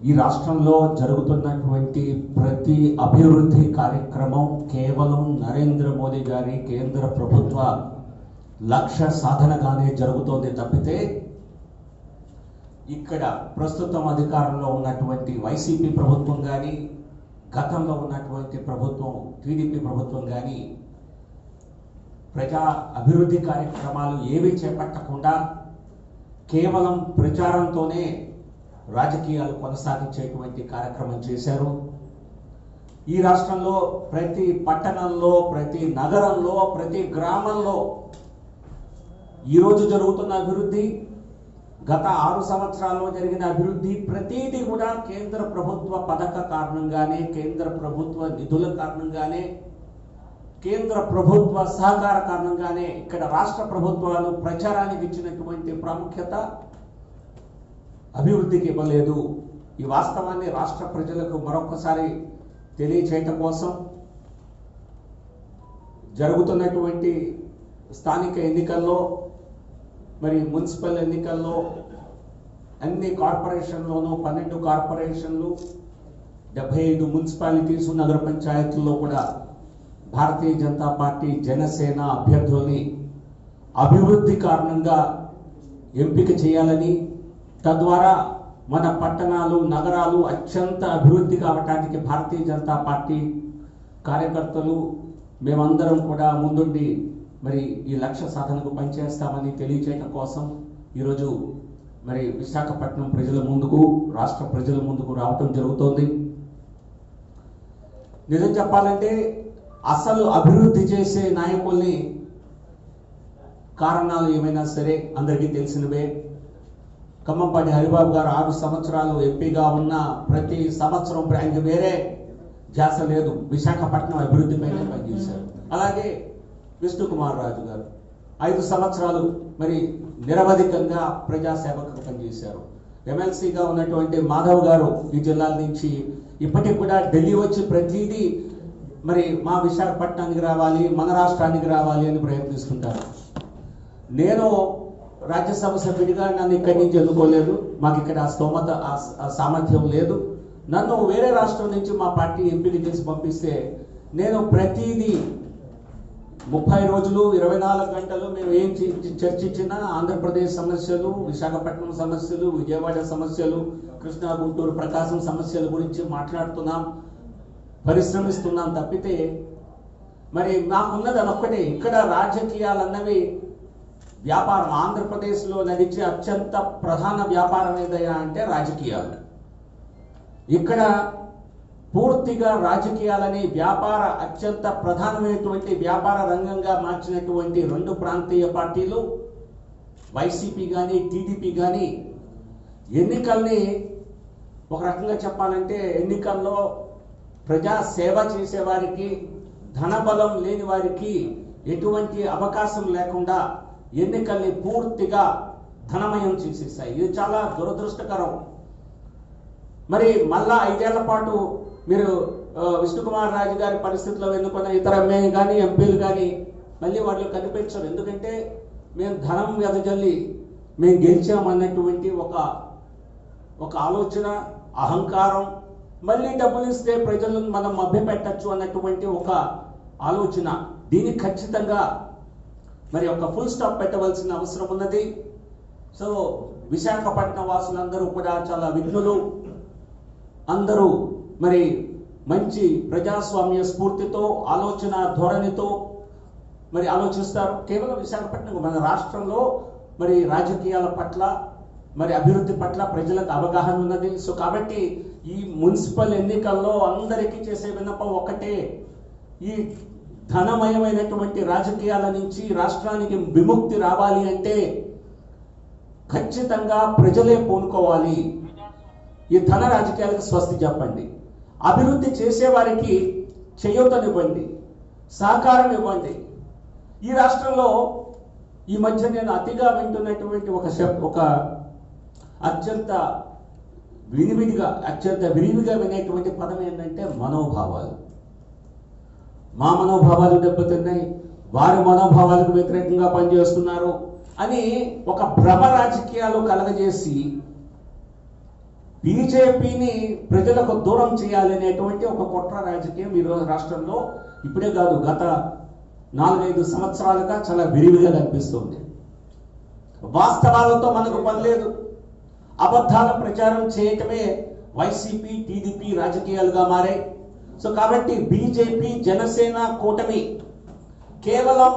ఈ రాష్ట్రంలో జరుగుతున్నటువంటి ప్రతి అభివృద్ధి కార్యక్రమం కేవలం నరేంద్ర మోదీ గారి కేంద్ర ప్రభుత్వ లక్ష్య సాధనగానే జరుగుతోంది తప్పితే ఇక్కడ ప్రస్తుతం అధికారంలో ఉన్నటువంటి వైసీపీ ప్రభుత్వం కానీ గతంలో ఉన్నటువంటి ప్రభుత్వం టీడీపీ ప్రభుత్వం కానీ ప్రజా అభివృద్ధి కార్యక్రమాలు ఏమీ చేపట్టకుండా కేవలం ప్రచారంతోనే రాజకీయాలు కొనసాగించేటువంటి కార్యక్రమం చేశారు. ఈ రాష్ట్రంలో ప్రతి పట్టణంలో, ప్రతి నగరంలో, ప్రతి గ్రామంలో ఈరోజు జరుగుతున్న అభివృద్ధి, గత 6 సంవత్సరాల్లో జరిగిన అభివృద్ధి ప్రతిదీ కూడా కేంద్ర ప్రభుత్వ పథక కారణంగానే, కేంద్ర ప్రభుత్వ నిధుల కారణంగానే, కేంద్ర ప్రభుత్వ సహకార కారణంగానే ఇక్కడ రాష్ట్ర ప్రభుత్వాలు ప్రచారానికి ఇచ్చినటువంటి ప్రాముఖ్యత అభివృద్ధికి ఇవ్వలేదు. ఈ వాస్తవాన్ని రాష్ట్ర ప్రజలకు మరొకసారి తెలియచేయటం కోసం జరుగుతున్నటువంటి స్థానిక ఎన్నికల్లో, మరి మున్సిపల్ ఎన్నికల్లో అన్ని కార్పొరేషన్లోనూ 12 కార్పొరేషన్లు, 75 మున్సిపాలిటీస్, నగర పంచాయతీల్లో కూడా భారతీయ జనతా పార్టీ, జనసేన అభ్యర్థుల్ని అభివృద్ధి కారణంగా ఎంపిక చేయాలని, తద్వారా మన పట్టణాలు, నగరాలు అత్యంత అభివృద్ధి కావటానికి భారతీయ జనతా పార్టీ కార్యకర్తలు మేమందరం కూడా ముందుండి మరి ఈ లక్ష్య సాధనకు పనిచేస్తామని తెలియజేయడం కోసం ఈరోజు మరి విశాఖపట్నం ప్రజల ముందుకు, రాష్ట్ర ప్రజల ముందుకు రావటం జరుగుతోంది. నిజం చెప్పాలంటే అసలు అభివృద్ధి చేసే నాయకుల్ని కారణాలు ఏమైనా సరే అందరికీ తెలిసినవే. ఖమ్మంపాటి హరిబాబు గారు 6 సంవత్సరాలు ఎంపీగా ఉన్న ప్రతి సంవత్సరం ఆయనకు వేరే ధ్యాస లేదు, విశాఖపట్నం అభివృద్ధిపైనే పనిచేశారు. అలాగే విష్ణుకుమార్ రాజు గారు 5 సంవత్సరాలు మరి నిరవధికంగా ప్రజాసేవకు పనిచేశారు. ఎమ్మెల్సీగా ఉన్నటువంటి మాధవ్ గారు ఈ జిల్లాల నుంచి ఇప్పటికి కూడా ఢిల్లీ వచ్చి ప్రతిదీ మరి మా విశాఖపట్నానికి రావాలి, మన రాష్ట్రానికి రావాలి అని ప్రయత్నిస్తుంటారు. నేను రాజ్యసభ సభ్యుడిగా నన్ను ఇక్కడి నుంచి ఎన్నుకోలేదు, మాకు ఇక్కడ ఆ స్తోమత, ఆ సామర్థ్యం లేదు. నన్ను వేరే రాష్ట్రం నుంచి మా పార్టీ ఎంపిక చేసి పంపిస్తే నేను ప్రతిదీ 30 రోజులు 24 గంటలు మేము ఏం చర్చించినా ఆంధ్రప్రదేశ్ సమస్యలు, విశాఖపట్నం సమస్యలు, విజయవాడ సమస్యలు, కృష్ణా, గుంటూరు, ప్రకాశం సమస్యల గురించి మాట్లాడుతున్నాం, పరిశ్రమిస్తున్నాం తప్పితే మరి నాకున్నది అదొక్కటే. ఇక్కడ రాజకీయాలు అన్నవి వ్యాపారం. ఆంధ్రప్రదేశ్లో నడిచే అత్యంత ప్రధాన వ్యాపారం ఏదైనా అంటే రాజకీయాలు. ఇక్కడ పూర్తిగా రాజకీయాలని వ్యాపార, అత్యంత ప్రధానమైనటువంటి వ్యాపార రంగంగా మార్చినటువంటి 2 ప్రాంతీయ పార్టీలు వైసీపీ కానీ టీడీపీ కానీ ఎన్నికల్ని ఒక రకంగా చెప్పాలంటే ఎన్నికల్లో ప్రజా సేవ చేసేవారికి, ధనబలం లేని వారికి ఎటువంటి అవకాశం లేకుండా ఎన్నికల్ని పూర్తిగా ధనమయం చేసేసాయి. ఇది చాలా దురదృష్టకరం. మరి మళ్ళా 5 ఏళ్ల పాటు మీరు విష్ణుకుమార్ రాజు గారి పరిస్థితిలో ఎన్నుకున్న ఇతర ఎమ్మెల్యే కానీ ఎంపీలు కానీ మళ్ళీ వాళ్ళు కనిపించరు. ఎందుకంటే మేము ధనం వెదజల్లి మేము గెలిచామన్నటువంటి ఒక ఆలోచన, అహంకారం, మళ్ళీ డబ్బులు ఇస్తే ప్రజలను మనం మభ్యపెట్టచ్చు అన్నటువంటి ఒక ఆలోచన, దీనికి ఖచ్చితంగా మరి ఒక ఫుల్ స్టాప్ పెట్టవలసిన అవసరం ఉన్నది. సో విశాఖపట్నం వాసులందరూ కూడా చాలా విఘ్నులు, అందరూ మరి మంచి ప్రజాస్వామ్య స్ఫూర్తితో, ఆలోచన ధోరణితో మరి ఆలోచిస్తారు. కేవలం విశాఖపట్నం, మన రాష్ట్రంలో మరి రాజకీయాల పట్ల, మరి అభివృద్ధి పట్ల ప్రజలకు అవగాహన ఉన్నది. సో కాబట్టి ఈ మున్సిపల్ ఎన్నికల్లో అందరికీ చేసే విన్నపం ఒకటే, ఈ ధనమయమైనటువంటి రాజకీయాల నుంచి రాష్ట్రానికి విముక్తి రావాలి అంటే ఖచ్చితంగా ప్రజలే పూనుకోవాలి. ఈ ధన రాజకీయాలకు స్వస్తి చెప్పండి, అభివృద్ధి చేసేవారికి చేయూతనివ్వండి, సహకారం ఇవ్వండి. ఈ రాష్ట్రంలో ఈ మధ్య నేను అతిగా వింటున్నటువంటి ఒక అత్యంత విరివిగా వినేటువంటి పదం ఏంటంటే మనోభావాలు. మా మనోభావాలు దెబ్బతిన్నాయి, వారి మనోభావాలకు వ్యతిరేకంగా పనిచేస్తున్నారు అని ఒక భ్రమ రాజకీయాలు కలగజేసి బీజేపీని ప్రజలకు దూరం చేయాలనేటువంటి ఒక కుట్ర రాజకీయం ఈరోజు రాష్ట్రంలో ఇప్పుడే కాదు గత 4-5 సంవత్సరాలుగా చాలా విరివిగా కనిపిస్తుంది. వాస్తవాలతో మనకు పని లేదు. అబద్ధాల ప్రచారం చేయటమే వైసీపీ టీడీపీ రాజకీయాలుగా మారాయి. సో కాబట్టి బీజేపీ జనసేన కూటమి కేవలం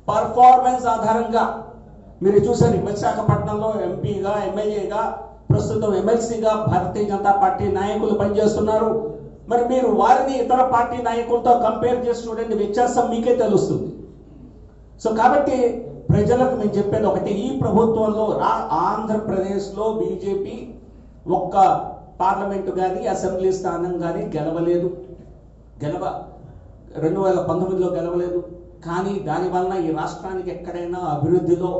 పర్ఫార్మెన్స్ ఆధారంగా మీరు చూసారు. విశాఖపట్నంలో ఎంపీగా ఎమ్మెల్యేగా ప్రస్తుతం ఎమ్మెల్సీగా భారతీయ జనతా పార్టీ నాయకులు పనిచేస్తున్నారు. మరి మీరు వారిని ఇతర పార్టీ నాయకులతో కంపేర్ చేసి చూడండి, వ్యత్యాసం మీకే తెలుస్తుంది. సో కాబట్టి ప్రజలకు మేము చెప్పేది ఒకటి, ఈ ప్రభుత్వంలో ఆంధ్రప్రదేశ్లో బీజేపీ ఒక్క పార్లమెంటు కానీ అసెంబ్లీ స్థానం కానీ గెలవలేదు. 2019లో గెలవలేదు. కానీ దానివల్ల ఈ రాష్ట్రానికి ఎక్కడైనా అభివృద్ధిలో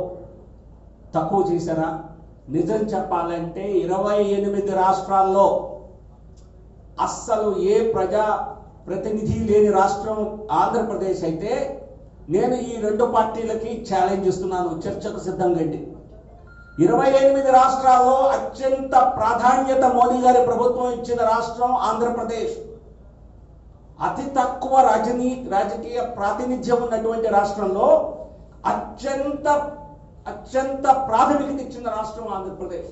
తక్కువ చేశారా? నిజం చెప్పాలంటే 28 రాష్ట్రాల్లో అస్సలు ఏ ప్రజా ప్రతినిధి లేని రాష్ట్రం ఆంధ్రప్రదేశ్ అయితే నేను ఈ 2 పార్టీలకి ఛాలెంజ్ ఇస్తున్నాను, చర్చకు సిద్ధంగా అండి. 28 రాష్ట్రాల్లో అత్యంత ప్రాధాన్యత మోదీ గారి ప్రభుత్వం ఇచ్చిన రాష్ట్రం ఆంధ్రప్రదేశ్. అతి తక్కువ రాజకీయ ప్రాతినిధ్యం ఉన్నటువంటి రాష్ట్రంలో అత్యంత ప్రాథమికత ఇచ్చిన రాష్ట్రం ఆంధ్రప్రదేశ్.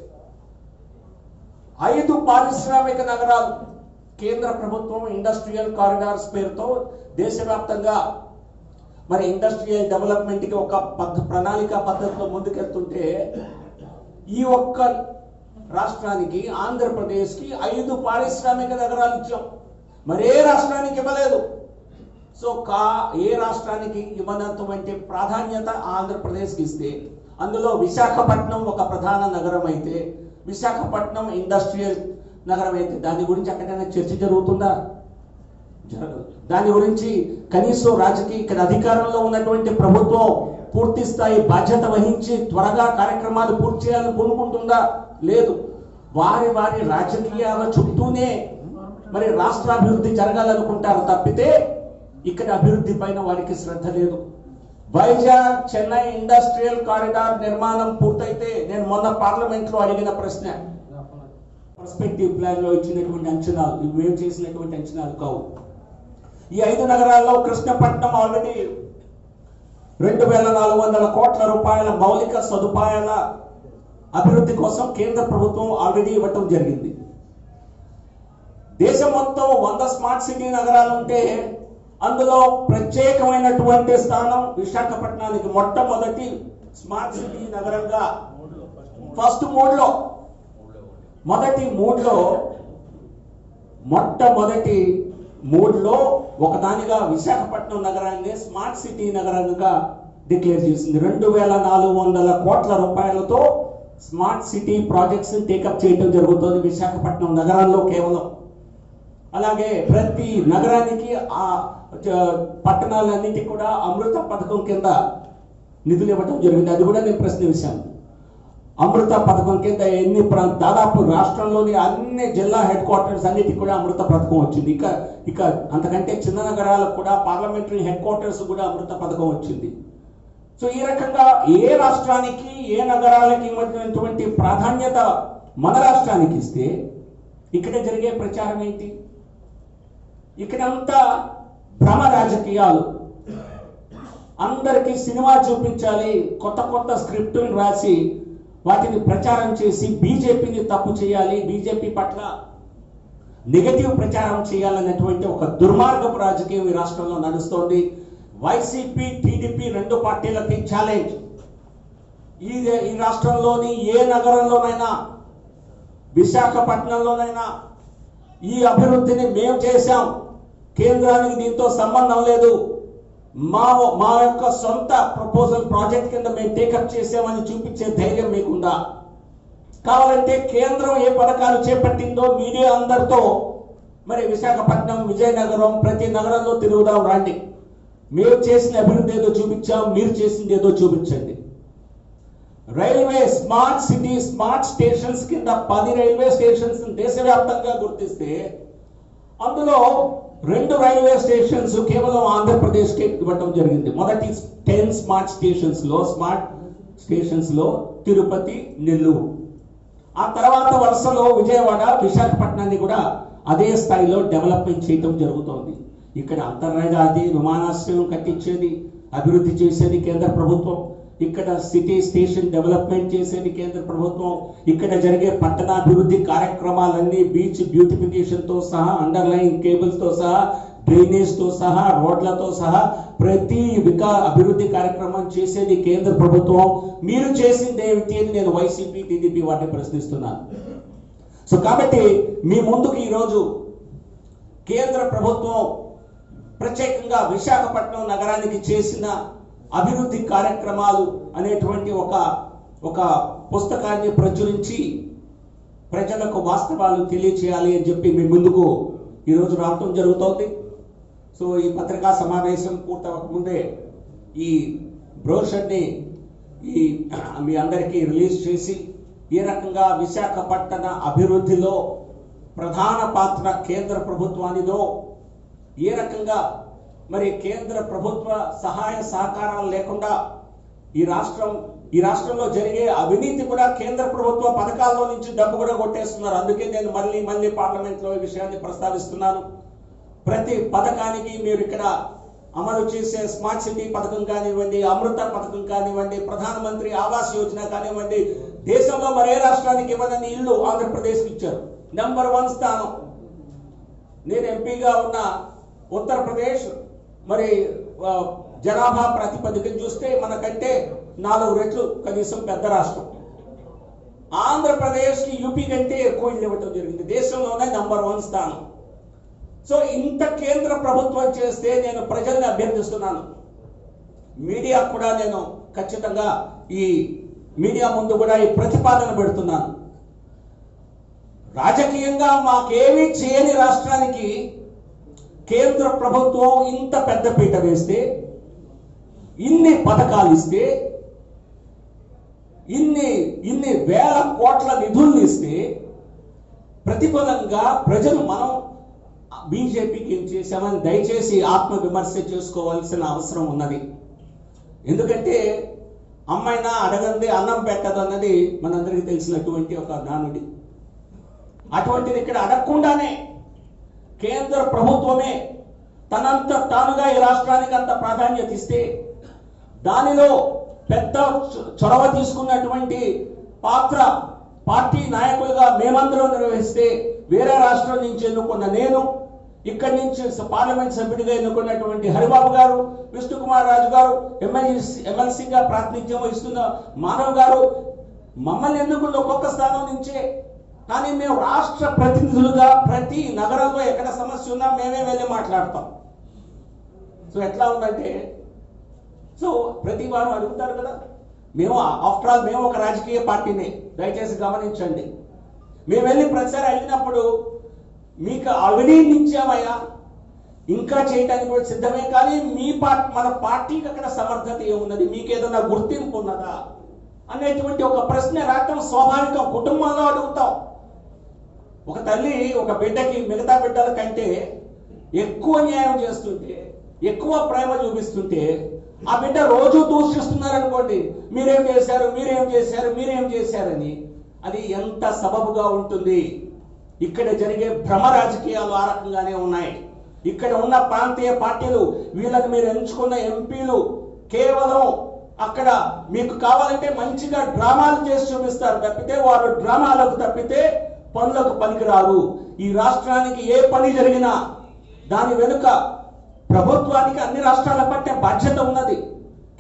5 పారిశ్రామిక నగరాలు కేంద్ర ప్రభుత్వం ఇండస్ట్రియల్ కారిడార్స్ పేరుతో దేశవ్యాప్తంగా మరి ఇండస్ట్రియల్ డెవలప్మెంట్ కి ఒక ప్రణాళిక పద్ధతిలో ముందుకెళ్తుంటే ఈ ఒక్క రాష్ట్రానికి ఆంధ్రప్రదేశ్కి 5 పారిశ్రామిక నగరాలు ఇచ్చాం. మరే రాష్ట్రానికి ఇవ్వలేదు. సో ఏ రాష్ట్రానికి ఇవ్వనంతవంటి ప్రాధాన్యత ఆంధ్రప్రదేశ్కి ఇస్తే, అందులో విశాఖపట్నం ఒక ప్రధాన నగరం అయితే, విశాఖపట్నం ఇండస్ట్రియల్ నగరం అయితే దాని గురించి ఎక్కడైనా చర్చ జరుగుతుందా? జరగదు. దాని గురించి కనీసం ఇక్కడ అధికారంలో ఉన్నటువంటి ప్రభుత్వం పూర్తి స్థాయి బాధ్యత వహించి త్వరగా కార్యక్రమాలు పూర్తి చేయాలని పూనుకుంటుందా? లేదు. వారి రాజకీయాల చుట్టూనే మరి రాష్ట్రాభివృద్ధి జరగాలనుకుంటారు తప్పితే ఇక్కడ అభివృద్ధి పైన వారికి శ్రద్ధ లేదు. వైజాగ్ చెన్నై ఇండస్ట్రియల్ కారిడార్ నిర్మాణం పూర్తయితే నేను మొన్న పార్లమెంట్ లో అడిగిన ప్రశ్న, పర్స్పెక్టివ్ ప్లాన్ లో ఇచ్చినటువంటి అంచనాలు ఇవేం చేసినటువంటి అంచనాలు కావు. ఈ 5 నగరాల్లో కృష్ణపట్నం ఆల్రెడీ 2400 కోట్ల రూపాయల మౌలిక సదుపాయాల అభివృద్ధి కోసం కేంద్ర ప్రభుత్వం ఆల్రెడీ ఇవ్వటం జరిగింది. దేశం మొత్తం 100 స్మార్ట్ సిటీ నగరాలు ఉంటే అందులో ప్రత్యేకమైనటువంటి స్థానం విశాఖపట్నానికి మొట్టమొదటి స్మార్ట్ సిటీ నగరంగా ఫస్ట్ మొట్టమొదటి మూడులో ఒకదానిగా విశాఖపట్నం నగరాన్ని స్మార్ట్ సిటీ నగరంగా డిక్లేర్ చేసింది. 2400 కోట్ల రూపాయలతో స్మార్ట్ సిటీ ప్రాజెక్ట్స్ టేకప్ చేయడం జరుగుతుంది విశాఖపట్నం నగరంలో కేవలం. అలాగే ప్రతి నగరానికి ఆ పట్టణాలన్నిటికీ కూడా అమృత పథకం కింద నిధులు ఇవ్వడం జరిగింది. అది కూడా నేను ప్రశ్నించాను. అమృత పథకం కింద దాదాపు రాష్ట్రంలోని అన్ని జిల్లా హెడ్ క్వార్టర్స్ అన్నిటికీ కూడా అమృత పథకం వచ్చింది. ఇక అంతకంటే చిన్న నగరాలకు కూడా పార్లమెంటరీ హెడ్ క్వార్టర్స్ కూడా అమృత పథకం వచ్చింది. సో ఈ రకంగా ఏ రాష్ట్రానికి ఏ నగరాలకి ఇవ్వటువంటి ప్రాధాన్యత మన రాష్ట్రానికి ఇస్తే ఇక్కడ జరిగే ప్రచారం ఏంటి? ఇక్కడంతా భ్రమ రాజకీయాలు. అందరికీ సినిమా చూపించాలి, కొత్త స్క్రిప్టులు రాసి వాటిని ప్రచారం చేసి బీజేపీని తప్పు చేయాలి, బీజేపీ పట్ల నెగటివ్ ప్రచారం చేయాలనేటువంటి ఒక దుర్మార్గపు రాజకీయం ఈ రాష్ట్రంలో నడుస్తోంది. వైసీపీ టీడీపీ 2 పార్టీలకి ఛాలెంజ్. ఈ రాష్ట్రంలోని ఏ నగరంలోనైనా, విశాఖపట్నంలోనైనా ఈ అభివృద్ధిని మేము చేశాం, కేంద్రానికి దీంతో సంబంధం లేదు, మా యొక్క సొంత ప్రపోజల్ ప్రాజెక్ట్ కింద మేము టేకప్ చేసామని చూపించే ధైర్యం మీకుందా? కావాలంటే కేంద్రం ఏ పథకాలు చేపట్టిందో మీడియా అందరితో మరి విశాఖపట్నం, విజయనగరం ప్రతి నగరంలో తిరుగుదాం రండి. మేము చేసిన అభివృద్ధి ఏదో చూపించాం, మీరు చేసింది ఏదో చూపించండి. Railway smart city smart stations కింద 10 రైల్వే స్టేషన్స్ దేశవ్యాప్తంగా గుర్తిస్తే అందులో 2 రైల్వే స్టేషన్స్ కేవలం ఆంధ్రప్రదేశ్ కి ఇవ్వడం జరిగింది. మొదటి 10 స్మార్ట్ స్టేషన్స్ లో తిరుపతి, నెల్లూరు. ఆ తర్వాత వరుసలో విజయవాడ, విశాఖపట్నాన్ని కూడా అదే స్థాయిలో డెవలప్మెంట్ చేయడం జరుగుతోంది. ఇక్కడ అంతర్జాతీయ విమానాశ్రయం కట్టించేది, అభివృద్ధి చేసేది కేంద్ర ప్రభుత్వం. ఇక్కడ సిటీ స్టేషన్ డెవలప్మెంట్ చేసేది కేంద్ర ప్రభుత్వం. ఇక్కడ జరిగే పట్టణాభివృద్ధి కార్యక్రమాలన్నీ బీచ్ బ్యూటిఫికేషన్ తో సహా, అండర్లైన్ కేబుల్స్ తో సహా, డ్రైనేజ్ తో సహా, రోడ్లతో సహా ప్రతి అభివృద్ధి కార్యక్రమం చేసేది కేంద్ర ప్రభుత్వం. మీరు చేసింది ఏమిటి అని నేను వైసీపీ, టీడీపీ వాటిని ప్రశ్నిస్తున్నాను. సో కాబట్టి మీ ముందుకు ఈరోజు కేంద్ర ప్రభుత్వం ప్రత్యేకంగా విశాఖపట్నం నగరానికి చేసిన అభివృద్ధి కార్యక్రమాలు అనేటువంటి ఒక పుస్తకాన్ని ప్రచురించి ప్రజలకు వాస్తవాలు తెలియచేయాలి అని చెప్పి మీ ముందుకు ఈరోజు రావటం జరుగుతోంది. సో ఈ పత్రికా సమావేశం పూర్తవక ముందే ఈ బ్రోషర్ని మీ అందరికీ రిలీజ్ చేసి ఏ రకంగా విశాఖపట్టణ అభివృద్ధిలో ప్రధాన పాత్ర కేంద్ర ప్రభుత్వానిదో, ఏ రకంగా మరి కేంద్ర ప్రభుత్వ సహాయ సహకారాలు లేకుండా ఈ రాష్ట్రంలో జరిగే అవినీతి కూడా కేంద్ర ప్రభుత్వ పథకాల్లో నుంచి డబ్బు కూడా కొట్టేస్తున్నారు. అందుకే నేను మళ్ళీ పార్లమెంట్లో ఈ విషయాన్ని ప్రస్తావిస్తున్నాను. ప్రతి పథకానికి మీరు ఇక్కడ అమలు చేసే స్మార్ట్ సిటీ పథకం కానివ్వండి, అమృత పథకం కానివ్వండి, ప్రధానమంత్రి ఆవాస్ యోజన కానివ్వండి, దేశంలో మరే రాష్ట్రానికి ఇవ్వనని ఇల్లు ఆంధ్రప్రదేశ్కి ఇచ్చారు. నెంబర్ 1 స్థానం. నేను ఎంపీగా ఉన్న ఉత్తరప్రదేశ్ మరి జనాభా ప్రాతిపదికన చూస్తే మనకంటే 4 రెట్లు కనీసం పెద్ద రాష్ట్రం. ఆంధ్రప్రదేశ్కి యూపీ కంటే ఎక్కువ ఇల్లు ఇవ్వటం జరిగింది. దేశంలోనే నెంబర్ 1 స్థానం. సో ఇంత కేంద్ర ప్రభుత్వం చేస్తే నేను ప్రజల్ని అభ్యర్థిస్తున్నాను, మీడియా కూడా నేను ఖచ్చితంగా ఈ మీడియా ముందు కూడా ఈ ప్రతిపాదన పెడుతున్నాను. రాజకీయంగా మాకేమీ చేయని రాష్ట్రానికి కేంద్ర ప్రభుత్వం ఇంత పెద్ద పీట వేస్తే, ఇన్ని పథకాలు ఇస్తే, ఇన్ని వేల కోట్ల నిధులు ఇస్తే, ప్రతిఫలంగా ప్రజలు మనం బీజేపీకి ఏం చేశామని దయచేసి ఆత్మ విమర్శ చేసుకోవాల్సిన అవసరం ఉన్నది. ఎందుకంటే అమ్మాయినా అడగంది అన్నం పెట్టదు అన్నది మనందరికీ తెలిసినటువంటి ఒక నానుడి. అటువంటిది ఇక్కడ అడగకుండానే కేంద్ర ప్రభుత్వమే తనంత తానుగా ఈ రాష్ట్రానికి అంత ప్రాధాన్యత ఇస్తే, దానిలో పెద్ద చొరవ తీసుకున్నటువంటి పాత్ర పార్టీ నాయకులుగా మేమందరం నిర్వహిస్తే, వేరే రాష్ట్రం నుంచి ఎన్నుకున్న నేను, ఇక్కడి నుంచి పార్లమెంట్ సభ్యుడిగా ఎన్నుకున్నటువంటి హరిబాబు గారు, విష్ణుకుమార్ రాజు గారు, ఎమ్మెల్సీగా ప్రాతినిధ్యం వహిస్తున్న మానవ్ గారు మమ్మల్ని ఎన్నుకున్న ఒక్కొక్క స్థానం నుంచే. కానీ మేము రాష్ట్ర ప్రతినిధులుగా ప్రతి నగరంలో ఎక్కడ సమస్య ఉన్నా మేమే వెళ్ళి మాట్లాడతాం. సో ఎట్లా ఉందంటే, సో ప్రతి వారం అడుగుతారు కదా, మేము ఆఫ్టర్ ఆల్ మేము ఒక రాజకీయ పార్టీనే, దయచేసి గమనించండి. మేము వెళ్ళి ప్రతిసారి అడిగినప్పుడు మీకు ఆల్రెడీ ఇచ్చామయ్యా, ఇంకా చేయడానికి కూడా సిద్ధమే, కానీ మన పార్టీకి అక్కడ సమర్థత ఏమున్నది, మీకు ఏదైనా గుర్తింపు ఉన్నదా అనేటువంటి ఒక ప్రశ్న రావటం స్వాభావికం. కుటుంబంలో అడుగుతాం. ఒక తల్లి ఒక బిడ్డకి మిగతా బిడ్డల కంటే ఎక్కువ న్యాయం చేస్తుంటే, ఎక్కువ ప్రేమ చూపిస్తుంటే, ఆ బిడ్డ రోజు దూషిస్తున్నారనుకోండి, మీరేం చేశారని, అది ఎంత సబబుగా ఉంటుంది. ఇక్కడ జరిగే భ్రమ రాజకీయాలు ఆ రకంగానే ఉన్నాయి. ఇక్కడ ఉన్న ప్రాంతీయ పార్టీలు, వీళ్ళని మీరు ఎంచుకున్న ఎంపీలు కేవలం అక్కడ మీకు కావాలంటే మంచిగా డ్రామాలు చేసి చూపిస్తారు తప్పితే, వారు డ్రామాలకు తప్పితే పనులకు పనికిరారు. ఈ రాష్ట్రానికి ఏ పని జరిగినా దాని వెనుక ప్రభుత్వానికి అన్ని రాష్ట్రాల పట్టే బాధ్యత ఉన్నది.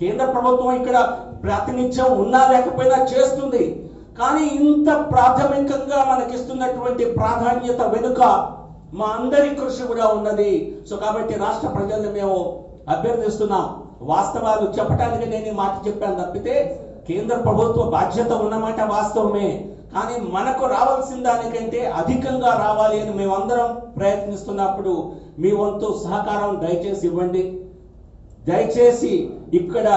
కేంద్ర ప్రభుత్వం ఇక్కడ ప్రాతినిధ్యం ఉన్నా లేకపోయినా చేస్తుంది. కానీ ఇంత ప్రాథమికంగా మనకిస్తున్నటువంటి ప్రాధాన్యత వెనుక మా అందరి కృషి కూడా ఉన్నది. సో కాబట్టి రాష్ట్ర ప్రజల్ని మేము అభ్యర్థిస్తున్నాం, వాస్తవాలు చెప్పడానికి నేను ఈ మాట చెప్పాను తప్పితే, కేంద్ర ప్రభుత్వ బాధ్యత ఉన్నమాట వాస్తవమే, కానీ మనకు రావాల్సిన దానికంటే అధికంగా రావాలి అని మేమందరం ప్రయత్నిస్తున్నప్పుడు మీ వంతు సహకారం దయచేసి ఇవ్వండి. దయచేసి ఇక్కడ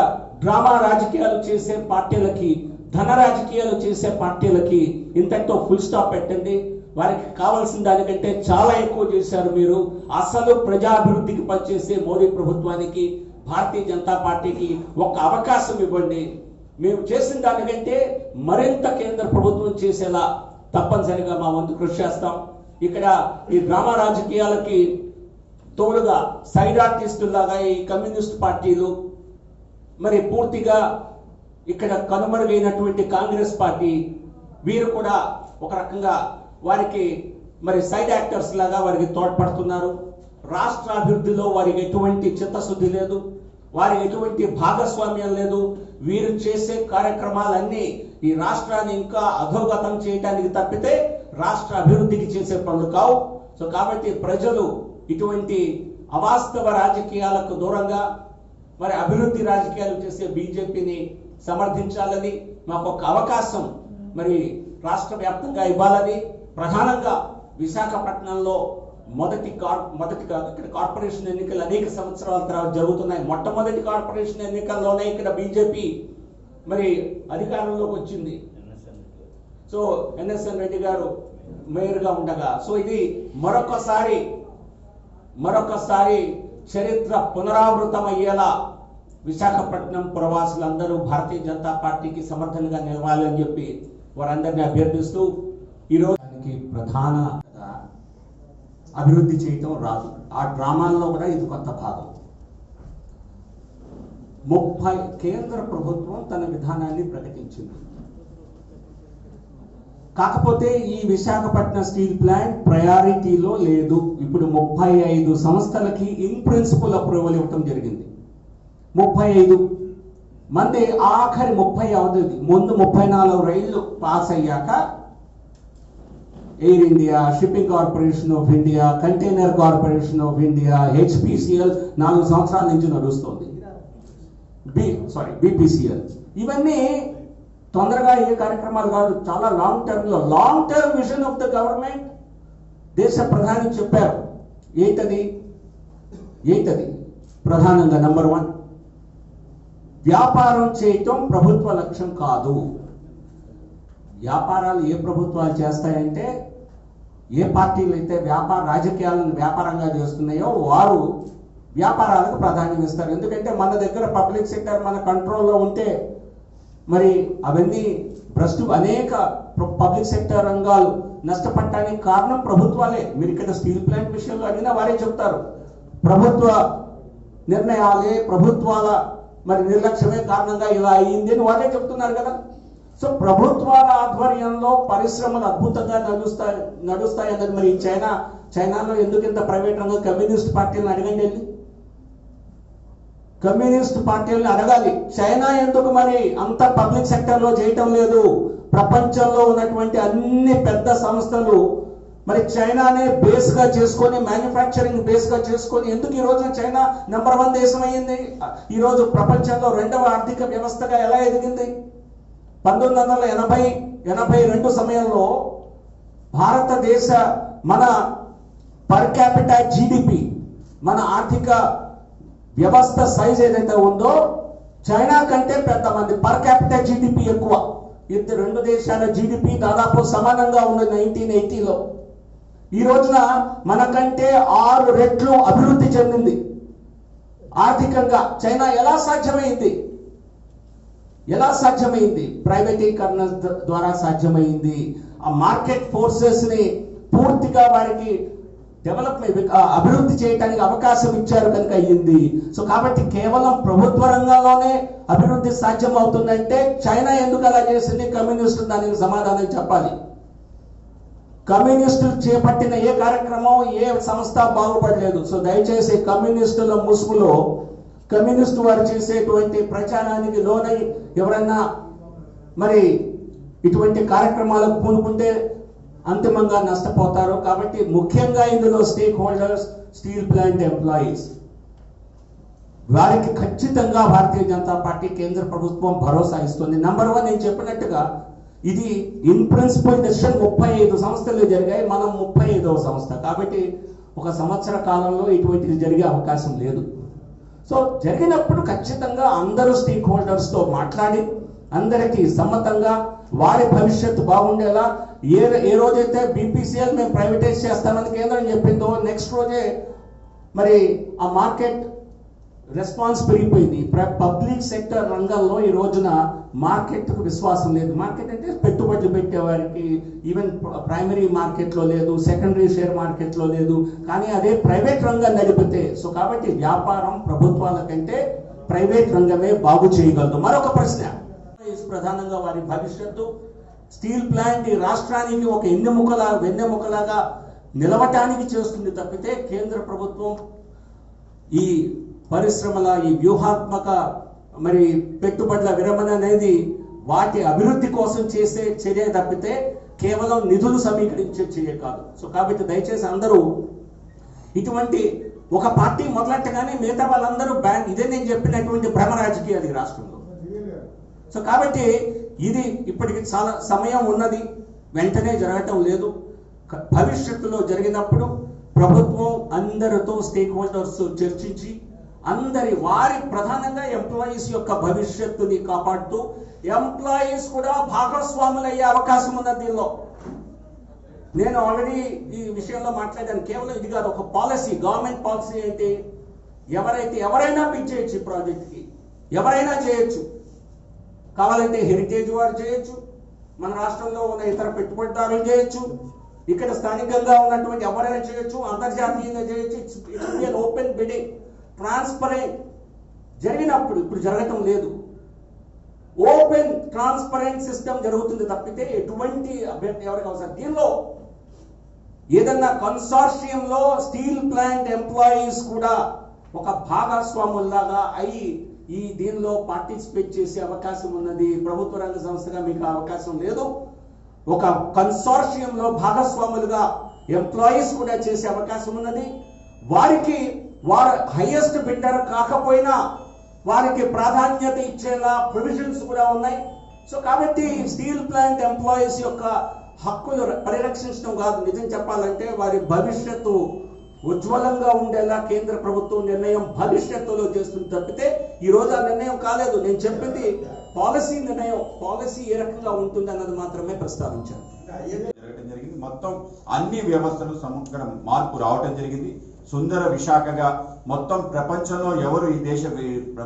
డ్రామా రాజకీయాలు చేసే పార్టీలకి, ధన రాజకీయాలు చేసే పార్టీలకి ఇంతటితో ఫుల్ స్టాప్ పెట్టండి. వారికి కావాల్సిన దానికంటే చాలా ఎక్కువ చేశారు మీరు. అసలు ప్రజాభివృద్ధికి పనిచేసే మోదీ ప్రభుత్వానికి, భారతీయ జనతా పార్టీకి ఒక అవకాశం ఇవ్వండి. మేము చేసిన దానికంటే మరింత కేంద్ర ప్రభుత్వం చేసేలా తప్పనిసరిగా మా వంతు కృషి చేస్తాం. ఇక్కడ ఈ డ్రామా రాజకీయాలకి తోడుగా సైడ్ ఆర్టిస్టులాగా ఈ కమ్యూనిస్ట్ పార్టీలు, మరి పూర్తిగా ఇక్కడ కనుమరుగైనటువంటి కాంగ్రెస్ పార్టీ, వీరు కూడా ఒక రకంగా వారికి మరి సైడ్ యాక్టర్స్ లాగా వారికి తోడ్పడుతున్నారు. రాష్ట్ర అభివృద్ధిలో వారికి ఎటువంటి చిత్తశుద్ధి లేదు, వారికి ఎటువంటి భాగస్వామ్యం లేదు. వీరు చేసే కార్యక్రమాలన్నీ ఈ రాష్ట్రాన్ని ఇంకా అధోగతం చేయడానికి తప్పితే రాష్ట్ర అభివృద్ధికి చేసే పనులు కావు. సో కాబట్టి ప్రజలు ఇటువంటి అవాస్తవ రాజకీయాలకు దూరంగా మరి అభివృద్ధి రాజకీయాలు చేసే బీజేపీని సమర్థించాలని, మాకు ఒక అవకాశం మరి రాష్ట్ర వ్యాప్తంగా ఇవ్వాలని, ప్రధానంగా విశాఖపట్నంలో మొదటి ఇక్కడ కార్పొరేషన్ ఎన్నికలు అనేక సంవత్సరాల తర్వాత జరుగుతున్నాయి. మొట్టమొదటి కార్పొరేషన్ ఎన్నికల్లోనే ఇక్కడ బీజేపీ మరి అధికారంలోకి వచ్చింది. సో ఎన్ఎస్ఎన్ రెడ్డి గారు మేయర్గా ఉండగా, సో ఇది మరొకసారి చరిత్ర పునరావృతం అయ్యేలా విశాఖపట్నం పురవాసులందరూ భారతీయ జనతా పార్టీకి సమర్థనగా నిలవాలని చెప్పి వారందరినీ అభ్యర్థిస్తూ ఈరోజు ప్రధాన అభివృద్ధి చేయటం రాదు. ఆ డ్రామాల్లో కూడా ఇది కొత్త భాగం. 30 కేంద్ర ప్రభుత్వం తన విధానాన్ని ప్రకటించింది. కాకపోతే ఈ విశాఖపట్నం స్టీల్ ప్లాంట్ ప్రయారిటీలో లేదు. ఇప్పుడు 35 సంస్థలకి ఇన్ ప్రిన్సిపల్ అప్రూవల్ ఇవ్వటం జరిగింది. 35 మంది ఆఖరి 30 అవధి ముందు 34 రైళ్లు పాస్ అయ్యాక air India, shipping corporation of India, container corporation of India, HPCL 4 సంవత్సరాల నుంచి నడుస్తుంది. బీపీసీఎల్ ఇవన్నీ తొందరగా ఏ కార్యక్రమాలు కాదు, చాలా long term vision of the government. దేశ ప్రధాని చెప్పారు. ఏంటది? ప్రధానంగా నెంబర్ 1, వ్యాపారం చేయటం ప్రభుత్వ లక్ష్యం కాదు. వ్యాపారాలు ఏ ప్రభుత్వాలు చేస్తాయంటే, ఏ పార్టీలు అయితే రాజకీయాలను వ్యాపారంగా చేస్తున్నాయో వారు వ్యాపారాలకు ప్రాధాన్యం ఇస్తారు. ఎందుకంటే మన దగ్గర పబ్లిక్ సెక్టర్ మన కంట్రోల్లో ఉంటే మరి అవన్నీ అనేక పబ్లిక్ సెక్టర్ రంగాలు నష్టపడటానికి కారణం ప్రభుత్వాలే. మీరు ఇక్కడ స్టీల్ ప్లాంట్ విషయంలో అడిగినా వారే చెప్తారు. ప్రభుత్వ నిర్ణయాలే, ప్రభుత్వాల మరి నిర్లక్ష్యమే కారణంగా ఇలా అయ్యింది అని వారే చెప్తున్నారు కదా. సో ప్రభుత్వాల ఆధ్వర్యంలో పరిశ్రమలు అద్భుతంగా నడుస్తాయి అన్నది. మరి చైనాలో ఎందుకు ఇంత ప్రైవేట్ రంగం? కమ్యూనిస్ట్ పార్టీలను అడగండి, వెళ్ళి కమ్యూనిస్ట్ పార్టీలను అడగాలి. చైనా ఎందుకు మరి అంత పబ్లిక్ సెక్టర్ లో చేయటం లేదు? ప్రపంచంలో ఉన్నటువంటి అన్ని పెద్ద సంస్థలు మరి చైనానే బేస్ గా చేసుకొని, మ్యానుఫ్యాక్చరింగ్ బేస్ గా చేసుకొని ఎందుకు ఈ రోజు చైనా నెంబర్ 1 దేశం అయ్యింది? ఈ రోజు ప్రపంచంలో 2వ ఆర్థిక వ్యవస్థగా ఎలా ఎదిగింది? 1982 సమయంలో భారతదేశ మన పర్ క్యాపిటల్ జీడిపి, మన ఆర్థిక వ్యవస్థ సైజ్ ఏదైతే ఉందో చైనా కంటే పెద్ద మంది పర్ క్యాపిటల్ జీడిపి ఎక్కువ. ఇద్దరు 2 దేశాల జీడిపి దాదాపు సమానంగా ఉంది 1980లో. ఈ రోజున మనకంటే 6 రెట్లు అభివృద్ధి చెందింది ఆర్థికంగా. చైనా ఎలా సాధ్యమైంది? ప్రైవేటీకరణ ద్వారా సాధ్యమైంది. ఆ మార్కెట్ ఫోర్సెస్ ని పూర్తిగా వారికి అభివృద్ధి చేయడానికి అవకాశం ఇచ్చారు కనుక అయ్యింది. సో కాబట్టి కేవలం ప్రభుత్వ రంగంలోనే అభివృద్ధి సాధ్యం అవుతుందంటే చైనా ఎందుకు అలా చేసింది? కమ్యూనిస్టులు దానికి సమాధానం చెప్పాలి. కమ్యూనిస్టులు చేపట్టిన ఏ కార్యక్రమం, ఏ సంస్థ బాగుపడలేదు. సో దయచేసి కమ్యూనిస్టుల ముసుగులో కమ్యూనిస్టు వారు చేసేటువంటి ప్రచారానికి లోనై ఎవరన్నా మరి ఇటువంటి కార్యక్రమాలకు పూనుకుంటే అంతిమంగా నష్టపోతారు. కాబట్టి ముఖ్యంగా ఇందులో stake holders, steel plant employees, వారికి ఖచ్చితంగా భారతీయ జనతా పార్టీ కేంద్ర ప్రభుత్వం భరోసా ఇస్తుంది. నెంబర్ 1 నేను చెప్పినట్టుగా ఇది ఇన్ ప్రిన్సిపల్ డెసిషన్ 35 సంస్థలు జరిగాయి. మనం 35వ సంస్థ. కాబట్టి 1 సంవత్సర కాలంలో ఇటువంటిది జరిగే అవకాశం లేదు. సో జరిగినప్పుడు ఖచ్చితంగా అందరూ స్టేక్ హోల్డర్స్ తో మాట్లాడి అందరికీ సమ్మతంగా వారి భవిష్యత్తు బాగుండేలా ఏ రోజైతే బీపీసీఎల్ మేము ప్రైవేటైజ్ చేస్తామని కేంద్రం చెప్పిందో నెక్స్ట్ రోజే మరి ఆ మార్కెట్ రెస్పాన్స్ పెరిగిపోయింది. పబ్లిక్ సెక్టర్ రంగంలో ఈ రోజున మార్కెట్కు విశ్వాసం లేదు. మార్కెట్ అంటే పెట్టుబడులు పెట్టేవారికి ఈవెన్ ప్రైమరీ మార్కెట్లో లేదు, సెకండరీ షేర్ మార్కెట్లో లేదు. కానీ అదే ప్రైవేట్ రంగం నడిపితే కాబట్టి వ్యాపారం ప్రభుత్వాల కంటే ప్రైవేట్ రంగమే బాగు చేయగలదు. మరొక ప్రశ్న, ప్రధానంగా వారి భవిష్యత్తు స్టీల్ ప్లాంట్ ఈ రాష్ట్రానికి ఒక వెన్నెముకలాగా నిలవటానికి చేస్తుంది తప్పితే కేంద్ర ప్రభుత్వం ఈ పరిశ్రమల ఈ వ్యూహాత్మక పెట్టుబడుల విరమణ అనేది వాటి అభివృద్ధి కోసం చేసే చర్య తప్పితే కేవలం నిధులు సమీకరించే చర్య కాదు. కాబట్టి దయచేసి అందరూ ఇటువంటి ఒక పార్టీ మొదలెట్టగానే మిగతా వాళ్ళందరూ ఇదే నేను చెప్పినటువంటి భ్రమ రాజకీయాలు ఈ రాష్ట్రంలో. కాబట్టి ఇది ఇప్పటికి చాలా సమయం ఉన్నది, వెంటనే జరగటం లేదు. భవిష్యత్తులో జరిగినప్పుడు ప్రభుత్వం అందరితో స్టేక్ హోల్డర్స్ చర్చించి వారి ప్రధానంగా ఎంప్లాయీస్ యొక్క భవిష్యత్తుని కాపాడుతూ ఎంప్లాయీస్ కూడా భాగస్వాములు అయ్యే అవకాశం ఉన్నది దీనిలో. నేను ఆల్రెడీ ఈ విషయంలో మాట్లాడాను. కేవలం ఇది కాదు, ఒక పాలసీ, గవర్నమెంట్ పాలసీ ఏంటి, ఎవరైనా పిచ్ చేయొచ్చు, ఈ ప్రాజెక్ట్కి ఎవరైనా చేయొచ్చు. కావాలంటే హెరిటేజ్ వారు చేయొచ్చు, మన రాష్ట్రంలో ఉన్న ఇతర పెట్టుబడిదారులు చేయొచ్చు, ఇక్కడ స్థానికంగా ఉన్నటువంటి ఎవరైనా చేయొచ్చు, అంతర్జాతీయంగా చేయొచ్చు. It's open bidding, transparent. జరిగినప్పుడు ఇప్పుడు జరగటం లేదు. ఓపెన్ ట్రాన్స్పరెంట్ సిస్టమ్ జరుగుతుంది తప్పితే ఎటువంటి అభ్యర్థి ఎవరికి అవసరం. దీనిలో ఏదన్నా కన్సార్షియంలో స్టీల్ ప్లాంట్ ఎంప్లాయీస్ కూడా ఒక భాగస్వాముల్లాగా అయి దీనిలో పార్టిసిపేట్ చేసే అవకాశం ఉన్నది. ప్రభుత్వ రంగ సంస్థగా మీకు అవకాశం లేదు. ఒక కన్సార్షియంలో భాగస్వాములుగా ఎంప్లాయీస్ కూడా చేసే అవకాశం ఉన్నది. వారు హైయెస్ట్ బిడ్డర్ కాకపోయినా వారికి ప్రాధాన్యత ఇచ్చేలా ప్రొవిజన్స్ కూడా ఉన్నాయి. కాబట్టి స్టీల్ ప్లాంట్ ఎంప్లాయీస్ యొక్క హక్కులు పరిరక్షించడం కాదు, నిజం చెప్పాలంటే వారి భవిష్యత్తు ఉజ్వలంగా ఉండేలా కేంద్ర ప్రభుత్వం నిర్ణయం భవిష్యత్తులో చేస్తుంది తప్పితే ఈ రోజు ఆ నిర్ణయం కాలేదు. నేను చెప్పింది పాలసీ నిర్ణయం. పాలసీ ఏ రకంగా ఉంటుంది అన్నది మాత్రమే ప్రస్తావించాను. మొత్తం అన్ని వ్యవస్థలు సమగ్ర మార్పు రావటం జరిగింది. సుందర విశాఖగా మొత్తం ప్రపంచంలో ఎవరు ఈ దేశ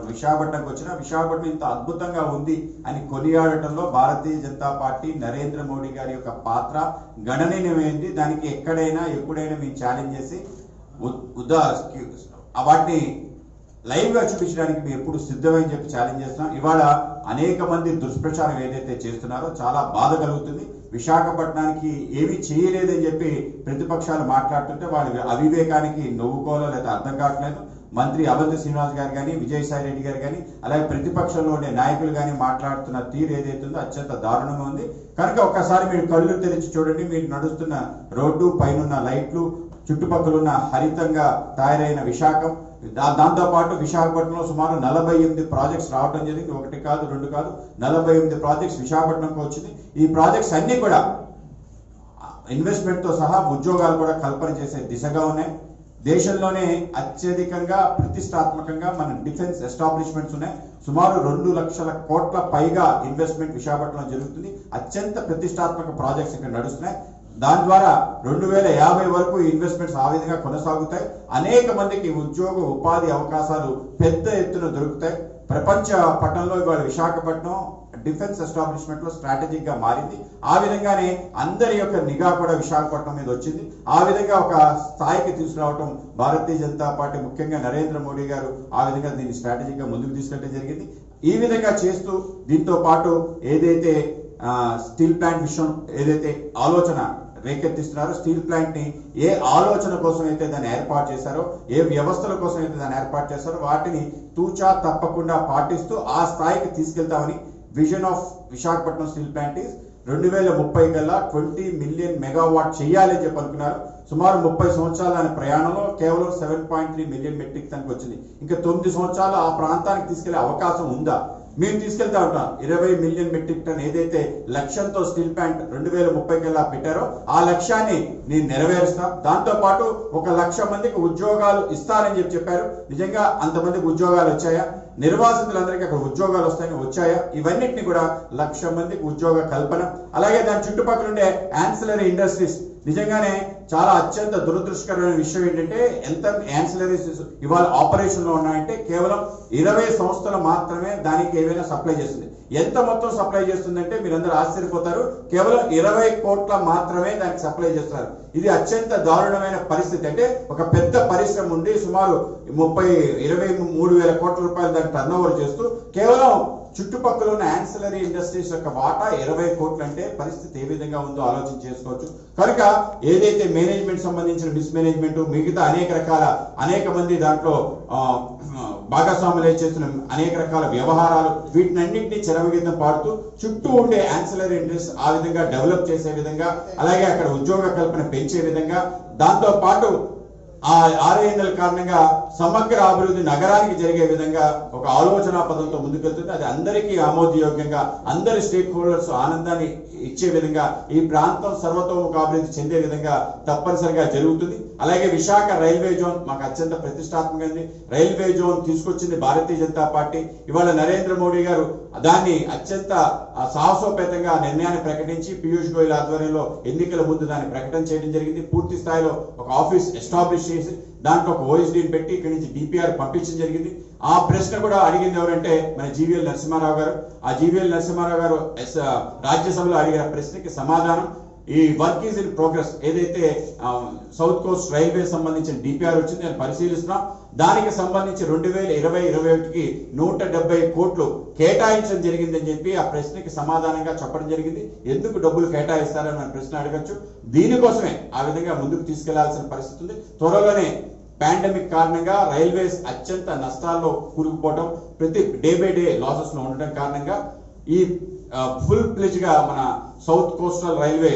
విశాఖపట్నంకి వచ్చినా విశాఖపట్నం ఇంత అద్భుతంగా ఉంది అని కొనియాడటంలో భారతీయ జనతా పార్టీ నరేంద్ర మోడీ గారి యొక్క పాత్ర గణనీయమైంది. దానికి ఎక్కడైనా ఎప్పుడైనా మేము ఛాలెంజ్ చేసి వాటిని లైవ్ గా చూపించడానికి మేము ఎప్పుడు సిద్ధమని చెప్పి ఛాలెంజ్ చేస్తున్నాం. ఇవాళ అనేక మంది దుష్ప్రచారం ఏదైతే చేస్తున్నారో చాలా బాధ కలుగుతుంది. విశాఖపట్నానికి ఏమీ చేయలేదని చెప్పి ప్రతిపక్షాలు మాట్లాడుతుంటే వాళ్ళ అవివేకానికి నవ్వుకోవాలో లేదా అర్థం కావట్లేదు. మంత్రి అవంతి శ్రీనివాస్ గారు కానీ, విజయసాయి రెడ్డి గారు కానీ, అలాగే ప్రతిపక్షంలో ఉండే నాయకులు కానీ మాట్లాడుతున్న తీరు ఏదైతుందో అత్యంత దారుణంగా ఉంది. కనుక ఒక్కసారి మీరు కళ్ళు తెరిచి చూడండి. మీరు నడుస్తున్న రోడ్డు, పైన లైట్లు, చుట్టుపక్కల ఉన్న హరితంగా తయారైన విశాఖం, దాంతో పాటు విశాఖపట్నంలో సుమారు 48 ప్రాజెక్ట్స్ రావడం జరిగింది. 1 కాదు 2 కాదు 48 ప్రాజెక్ట్స్ విశాఖపట్నంకి వచ్చింది. ఈ ప్రాజెక్ట్స్ అన్ని కూడా ఇన్వెస్ట్మెంట్ తో సహా ఉద్యోగాలు కూడా కల్పన చేసే దిశగా ఉన్నాయి. దేశంలోనే అత్యధికంగా ప్రతిష్టాత్మకంగా మన డిఫెన్స్ ఎస్టాబ్లిష్మెంట్స్ ఉన్నాయి. సుమారు 2 లక్షల కోట్ల పైగా ఇన్వెస్ట్మెంట్ విశాఖపట్నంలో జరుగుతుంది. అత్యంత ప్రతిష్టాత్మక ప్రాజెక్ట్స్ ఇక్కడ నడుస్తున్నాయి. దాని ద్వారా 2050 వరకు ఇన్వెస్ట్మెంట్స్ ఆ విధంగా కొనసాగుతాయి. అనేక మందికి ఉద్యోగ ఉపాధి అవకాశాలు పెద్ద ఎత్తున దొరుకుతాయి. ప్రపంచ పట్టణంలో ఇవాళ విశాఖపట్నం డిఫెన్స్ ఎస్టాబ్లిష్మెంట్ లో స్ట్రాటజిక్ గా మారింది. ఆ విధంగానే అందరి యొక్క నిఘా కూడా విశాఖపట్నం మీద వచ్చింది. ఆ విధంగా ఒక స్థాయికి తీసుకురావటం భారతీయ జనతా పార్టీ, ముఖ్యంగా నరేంద్ర మోడీ గారు ఆ విధంగా దీన్ని స్ట్రాటజిక్ గా ముందుకు తీసుకెళ్ళడం జరిగింది. ఈ విధంగా చేస్తూ దీంతో పాటు ఏదైతే స్టీల్ ప్లాంట్ విషయం ఏదైతే ఆలోచన రేకెత్తిస్తున్నారో, స్టీల్ ప్లాంట్ ని ఏ ఆలోచన కోసం అయితే దాన్ని ఏర్పాటు చేశారో, ఏ వ్యవస్థల కోసం అయితే దాన్ని ఏర్పాటు చేశారో వాటిని తూచా తప్పకుండా పాటిస్తూ ఆ స్థాయికి తీసుకెళ్తామని vision of Visakhapatnam steel plant is 2030 కల్లా 20 మిలియన్ మెగావాట్ చేయాలని చెప్పి అనుకున్నారు. సుమారు 30 సంవత్సరాల ప్రయాణంలో కేవలం 7.3 మిలియన్ మెట్రిక్ టన్కి వచ్చింది. ఇంకా 9 సంవత్సరాలు ఆ ప్రాంతానికి తీసుకెళ్లే అవకాశం ఉందా? మేము తీసుకెళ్తా ఉంటాం. 20 మిలియన్ మెట్రిక్ టన్ ఏదైతే లక్ష్యంతో స్టీల్ ప్లాంట్ 2030 కల్లా పెట్టారో ఆ లక్ష్యాన్ని నేను నెరవేరుస్తాం. దాంతో పాటు 1 లక్ష మందికి ఉద్యోగాలు ఇస్తారని చెప్పారు. నిజంగా అంతమందికి ఉద్యోగాలు వచ్చాయా? నిర్వాసితులందరికీ అక్కడ ఉద్యోగాలు వచ్చాయా? ఇవన్నిటిని కూడా 1 లక్ష మందికి ఉద్యోగ కల్పన, అలాగే దాని చుట్టుపక్కల ఉండే యాన్సిలరీ ఇండస్ట్రీస్ నిజంగానే చాలా అత్యంత దురదృష్టకరమైన విషయం ఏంటంటే ఎంత యాన్సిలరీస్ ఇవాళ ఆపరేషన్ లో ఉన్నాయంటే కేవలం 20 సంస్థలు మాత్రమే దానికి ఏవైనా సప్లై చేస్తుంది. ఎంత మొత్తం సప్లై చేస్తుందంటే మీరందరూ ఆశ్చర్యపోతారు. కేవలం 20 కోట్ల మాత్రమే దానికి సప్లై చేస్తున్నారు. ఇది అత్యంత దారుణమైన పరిస్థితి. అంటే ఒక పెద్ద పరిశ్రమ ఉంది, సుమారు 23,000 కోట్ల రూపాయలు దాన్ని టర్న్ ఓవర్ చేస్తూ కేవలం చుట్టుపక్కల ఉన్న యాన్సిలరీ ఇండస్ట్రీస్ యొక్క వాటా 20 కోట్లు అంటే పరిస్థితి ఏ విధంగా ఉందో ఆలోచన చేసుకోవచ్చు. కనుక ఏదైతే మేనేజ్మెంట్ సంబంధించిన మిస్మేనేజ్మెంట్, మిగతా అనేక మంది దాంట్లో భాగస్వాములు చేస్తున్న అనేక రకాల వ్యవహారాలు, వీటినన్నింటినీ చెరవగీతం పాడుతూ చుట్టూ ఉండే యాన్సిలరీ ఇండస్ట్రీస్ ఆ విధంగా డెవలప్ చేసే విధంగా, అలాగే అక్కడ ఉద్యోగ కల్పన పెంచే విధంగా, దాంతో పాటు ఆ ఆర్ఐఎన్ఎల్ కారణంగా సమగ్ర అభివృద్ధి నగరానికి జరిగే విధంగా ఒక ఆలోచన పదంతో ముందుకెళ్తుంది. అది అందరికీ ఆమోదయోగ్యంగా, అందరి స్టేక్ హోల్డర్స్ ఆనందాన్ని ఇచ్చే విధంగా, ఈ ప్రాంతం సర్వతోముఖ అభివృద్ధి చెందే విధంగా తప్పనిసరిగా జరుగుతుంది. అలాగే విశాఖ రైల్వే జోన్ మాకు అత్యంత ప్రతిష్టాత్మకమైనది. రైల్వే జోన్ తీసుకొచ్చింది భారతీయ జనతా పార్టీ. ఇవాళ నరేంద్ర మోడీ గారు దాన్ని అత్యంత సాహసోపేతంగా నిర్ణయాన్ని ప్రకటించి పీయూష్ గోయల్ ఆధ్వర్యంలో ఎన్నికల ముందు దాన్ని ప్రకటన చేయడం జరిగింది. పూర్తి స్థాయిలో ఒక ఆఫీస్ ఎస్టాబ్లిష్ చేసి దాంట్లో ఒక ఓఎస్డీని పెట్టి ఇక్కడి నుంచి డిపిఆర్ పంపించడం జరిగింది. ఆ ప్రశ్న కూడా అడిగింది ఎవరంటే మన జీవీఎల్ నరసింహారావు గారు. ఆ జీవీఎల్ నరసింహారావు గారు రాజ్యసభలో అడిగిన ప్రశ్నకి సమాధానం, ఈ వర్క్ ఈజ్ ఇన్ ప్రోగ్రెస్. ఏదైతే సౌత్ కోస్ట్ రైల్వే సంబంధించిన డిపిఆర్ వచ్చింది నేను పరిశీలిస్తున్నాం. దానికి సంబంధించి 2020-21కి 170 కోట్లు కేటాయించడం జరిగిందని చెప్పి ఆ ప్రశ్నకి సమాధానంగా చెప్పడం జరిగింది. ఎందుకు డబ్బులు కేటాయిస్తారని మన ప్రశ్న అడగచ్చు. దీనికోసమే ఆ విధంగా ముందుకు తీసుకెళ్లాల్సిన పరిస్థితి ఉంది. త్వరలోనే పాండమిక్ కారణంగా రైల్వేస్ అత్యంత నష్టాల్లో కూరుకుపోవడం, ప్రతి డే బై డే లాసెస్ లో ఉండడం కారణంగా ఈ ఫుల్ ప్లెజ్ గా మన సౌత్ కోస్టల్ రైల్వే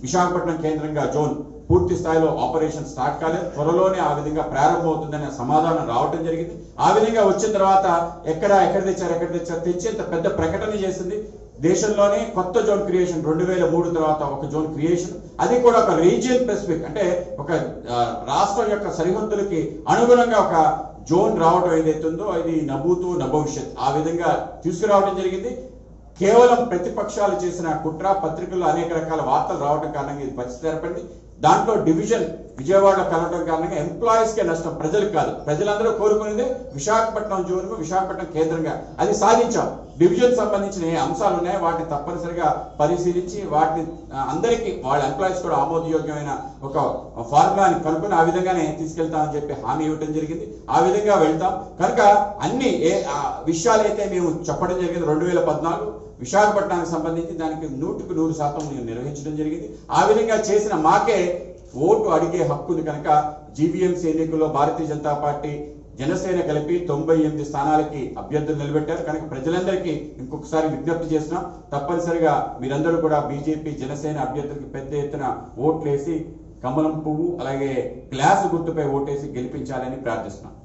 విశాఖపట్నం కేంద్రంగా జోన్ పూర్తి స్థాయిలో ఆపరేషన్ స్టార్ట్ కాలేదు. త్వరలోనే ఆ విధంగా ప్రారంభమవుతుందనే సమాధానం రావడం జరిగింది. ఆ విధంగా వచ్చిన తర్వాత ఎక్కడ తెచ్చారు తెచ్చేంత పెద్ద ప్రకటన చేసింది. దేశంలోనే కొత్త జోన్ క్రియేషన్ 2003 తర్వాత ఒక జోన్ క్రియేషన్, అది కూడా ఒక రీజియన్ స్పెసిఫిక్, అంటే ఒక రాష్ట్రం యొక్క సరిహద్దులకి అనుగుణంగా ఒక జోన్ రావడం ఏదైతుందో అది నభూతు నభవిష్యత్ ఆ విధంగా తీసుకురావడం జరిగింది. కేవలం ప్రతిపక్షాలు చేసిన కుట్ర, పత్రికల్లో అనేక రకాల వార్తలు రావడం కారణంగా ఇది పరిస్థితి ఏర్పడింది. దాంట్లో డివిజన్ విజయవాడలో కలవడం కారణంగా ఎంప్లాయీస్ కే నష్టం, ప్రజలకు కాదు. ప్రజలందరూ కోరుకునేది విశాఖపట్నం జోన్, విశాఖపట్నం కేంద్రంగా. అది సాధించాం. డివిజన్ సంబంధించిన ఏ అంశాలు ఉన్నాయో వాటిని తప్పనిసరిగా పరిశీలించి వాటిని అందరికీ వాళ్ళ ఎంప్లాయీస్ కూడా ఆమోదయోగ్యమైన ఒక ఫార్ములాని కనుక్కొని ఆ విధంగానే తీసుకెళ్తామని చెప్పి హామీ ఇవ్వడం జరిగింది. ఆ విధంగా వెళ్తాం. కనుక అన్ని విషయాలైతే మేము చెప్పడం జరిగింది 2014 విశాఖపట్నానికి సంబంధించి దానికి 100% నిర్వహించడం జరిగింది. ఆ విధంగా చేసిన మాకే ఓటు అడిగే హక్కు కనుక జీవీఎంసీ ఎన్నికల్లో భారతీయ జనతా పార్టీ జనసేన కలిపి 98 స్థానాలకి అభ్యర్థులు నిలబెట్టారు. కనుక ప్రజలందరికీ ఇంకొకసారి విజ్ఞప్తి చేస్తున్నాం, తప్పనిసరిగా మీరందరూ కూడా బీజేపీ జనసేన అభ్యర్థులకి పెద్ద ఎత్తున ఓట్లేసి కమలం పువ్వు అలాగే గ్లాసు గుర్తుపై ఓటేసి గెలిపించాలని ప్రార్థిస్తున్నాం.